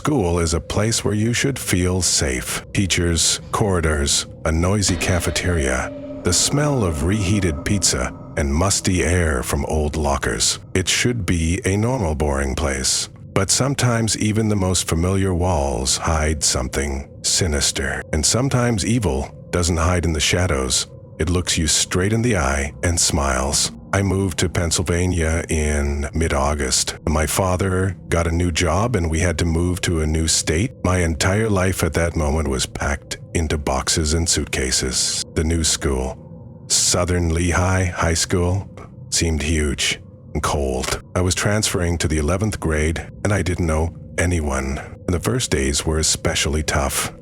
school is a place where you should feel safe. Teachers, corridors, a noisy cafeteria, the smell of reheated pizza, and musty air from old lockers. It should be a normal, boring place. But sometimes even the most familiar walls hide something sinister. And sometimes evil doesn't hide in the shadows. It looks you straight in the eye and smiles. I moved to Pennsylvania in mid-August. My father got a new job and we had to move to a new state. My entire life at that moment was packed into boxes and suitcases. The new school, Southern Lehigh High School, seemed huge and cold. I was transferring to the 11th grade and I didn't know anyone. The first days were especially tough.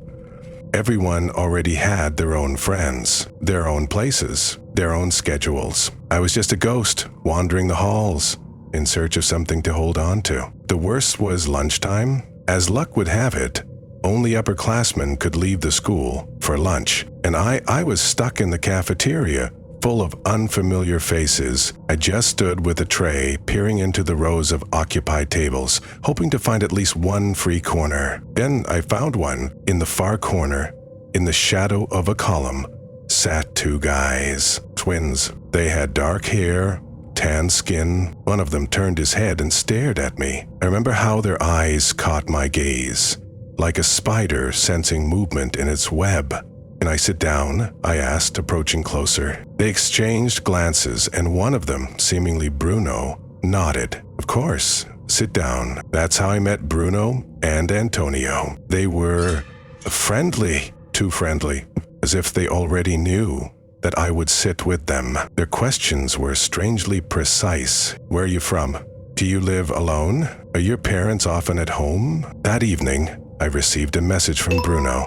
Everyone already had their own friends, their own places, their own schedules. I was just a ghost wandering the halls in search of something to hold on to. The worst was lunchtime. As luck would have it, only upperclassmen could leave the school for lunch, and I was stuck in the cafeteria full of unfamiliar faces. I just stood with a tray, peering into the rows of occupied tables, hoping to find at least one free corner. Then I found one. In the far corner, in the shadow of a column, sat two guys, twins. They had dark hair, tan skin. One of them turned his head and stared at me. I remember how their eyes caught my gaze, like a spider sensing movement in its web. "Can I sit down?" I asked, approaching closer. They exchanged glances, and one of them, seemingly Bruno, nodded. "Of course, sit down." That's how I met Bruno and Antonio. They were friendly, too friendly, as if they already knew that I would sit with them. Their questions were strangely precise. "Where are you from? Do you live alone? Are your parents often at home?" That evening, I received a message from Bruno.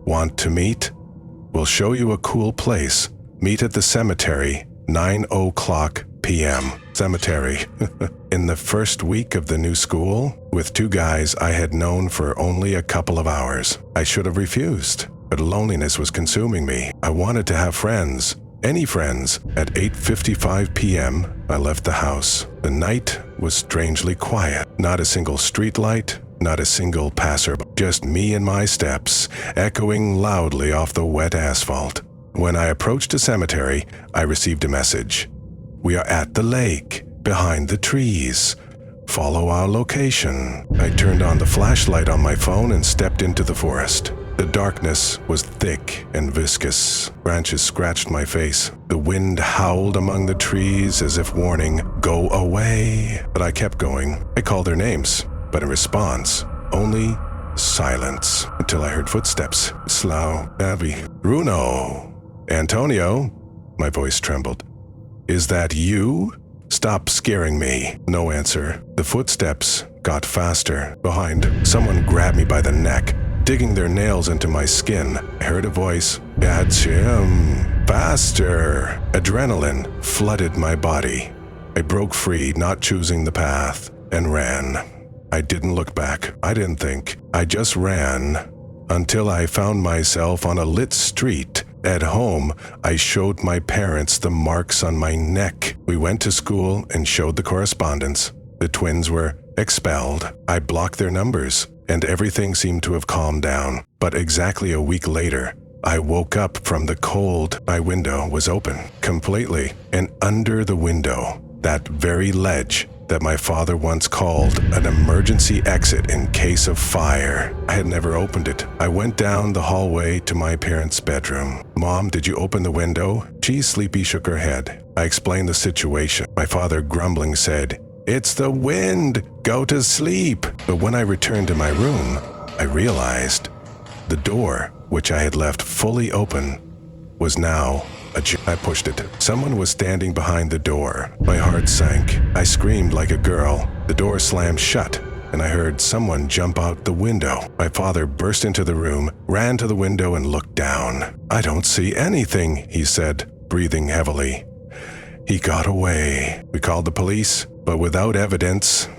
"Want to meet? We'll show you a cool place. Meet at the cemetery, 9:00 p.m. Cemetery. In the first week of the new school, with two guys I had known for only a couple of hours. I should have refused, but loneliness was consuming me. I wanted to have friends, any friends. At 8:55 p.m., I left the house. The night was strangely quiet. Not a single streetlight, not a single passerby, just me and my steps, echoing loudly off the wet asphalt. When I approached the cemetery, I received a message. "We are at the lake, behind the trees. Follow our location." I turned on the flashlight on my phone and stepped into the forest. The darkness was thick and viscous. Branches scratched my face. The wind howled among the trees as if warning, "Go away." But I kept going. I called their names, but in response, only silence, until I heard footsteps. Slow, heavy. "Bruno! Antonio!" My voice trembled. "Is that you? Stop scaring me." No answer. The footsteps got faster. Behind, someone grabbed me by the neck, digging their nails into my skin. I heard a voice. "That's him. Faster!" Adrenaline flooded my body. I broke free, not choosing the path, and ran. I didn't look back. I didn't think. I just ran until I found myself on a lit street. At home, I showed my parents the marks on my neck. We went to school and showed the correspondence. The twins were expelled. I blocked their numbers, and everything seemed to have calmed down. But exactly a week later, I woke up from the cold. My window was open, completely, and under the window, that very ledge that my father once called an emergency exit in case of fire. I had never opened it. I went down the hallway to my parents' bedroom. "Mom, did you open the window?" She sleepy shook her head. I explained the situation. My father, grumbling, said, "It's the wind. Go to sleep." But when I returned to my room, I realized the door, which I had left fully open, was now I pushed it. Someone was standing behind the door. My heart sank. I screamed like a girl. The door slammed shut, and I heard someone jump out the window. My father burst into the room, ran to the window, and looked down. "I don't see anything," he said, breathing heavily. "He got away." We called the police, but without evidence.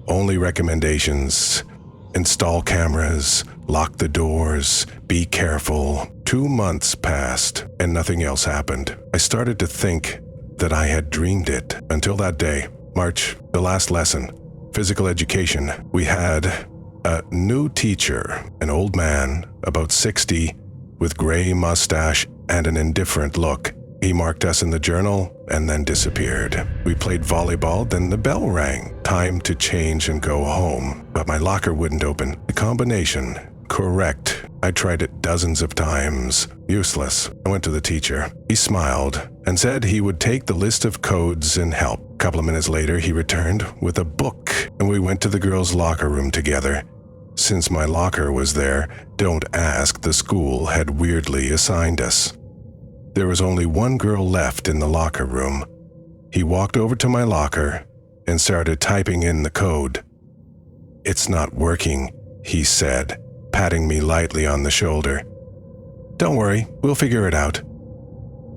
Only recommendations. Install cameras, lock the doors, be careful. 2 months passed, and nothing else happened. I started to think that I had dreamed it. Until that day, March, the last lesson. Physical education. We had a new teacher, an old man, about 60, with gray mustache and an indifferent look. He marked us in the journal and then disappeared. We played volleyball, then the bell rang. Time to change and go home. But my locker wouldn't open. The combination. Correct. I tried it dozens of times. Useless. I went to the teacher. He smiled and said he would take the list of codes and help. A couple of minutes later, he returned with a book, and we went to the girls' locker room together. Since my locker was there, don't ask, the school had weirdly assigned us. There was only one girl left in the locker room. He walked over to my locker and started typing in the code. "It's not working," he said, patting me lightly on the shoulder. "Don't worry, we'll figure it out."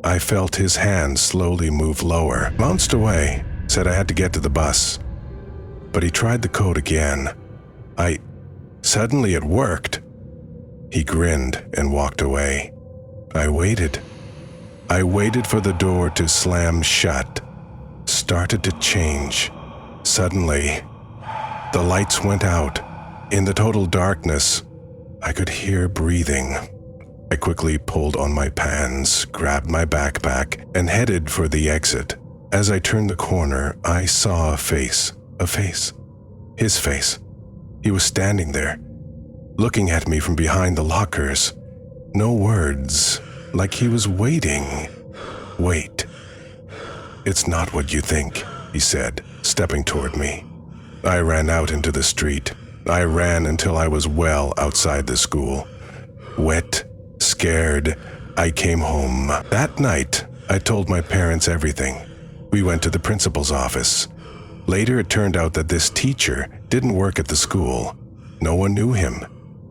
I felt his hand slowly move lower, bounced away, said I had to get to the bus. But he tried the code again. Suddenly it worked. He grinned and walked away. I waited. I waited for the door to slam shut. Started to change. Suddenly, the lights went out. In the total darkness, I could hear breathing. I quickly pulled on my pants, grabbed my backpack, and headed for the exit. As I turned the corner, I saw a face. A face. His face. He was standing there, looking at me from behind the lockers. No words, like he was waiting. "Wait. It's not what you think," he said, stepping toward me. I ran out into the street. I ran until I was well outside the school. Wet, scared, I came home. That night, I told my parents everything. We went to the principal's office. Later, it turned out that this teacher didn't work at the school. No one knew him.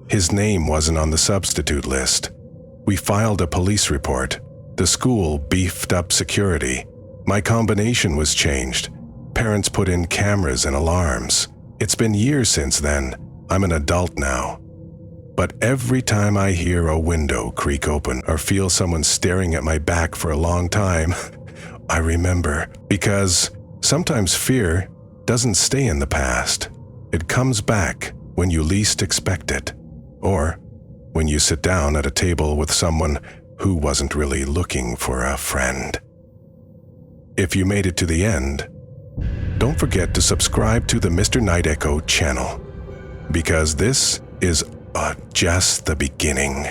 His name wasn't on the substitute list. We filed a police report. The school beefed up security. My combination was changed. Parents put in cameras and alarms. It's been years since then. I'm an adult now. But every time I hear a window creak open or feel someone staring at my back for a long time, I remember. Because sometimes fear doesn't stay in the past. It comes back when you least expect it, or when you sit down at a table with someone who wasn't really looking for a friend. If you made it to the end, don't forget to subscribe to the Mr.Nightecho channel, because this is just the beginning.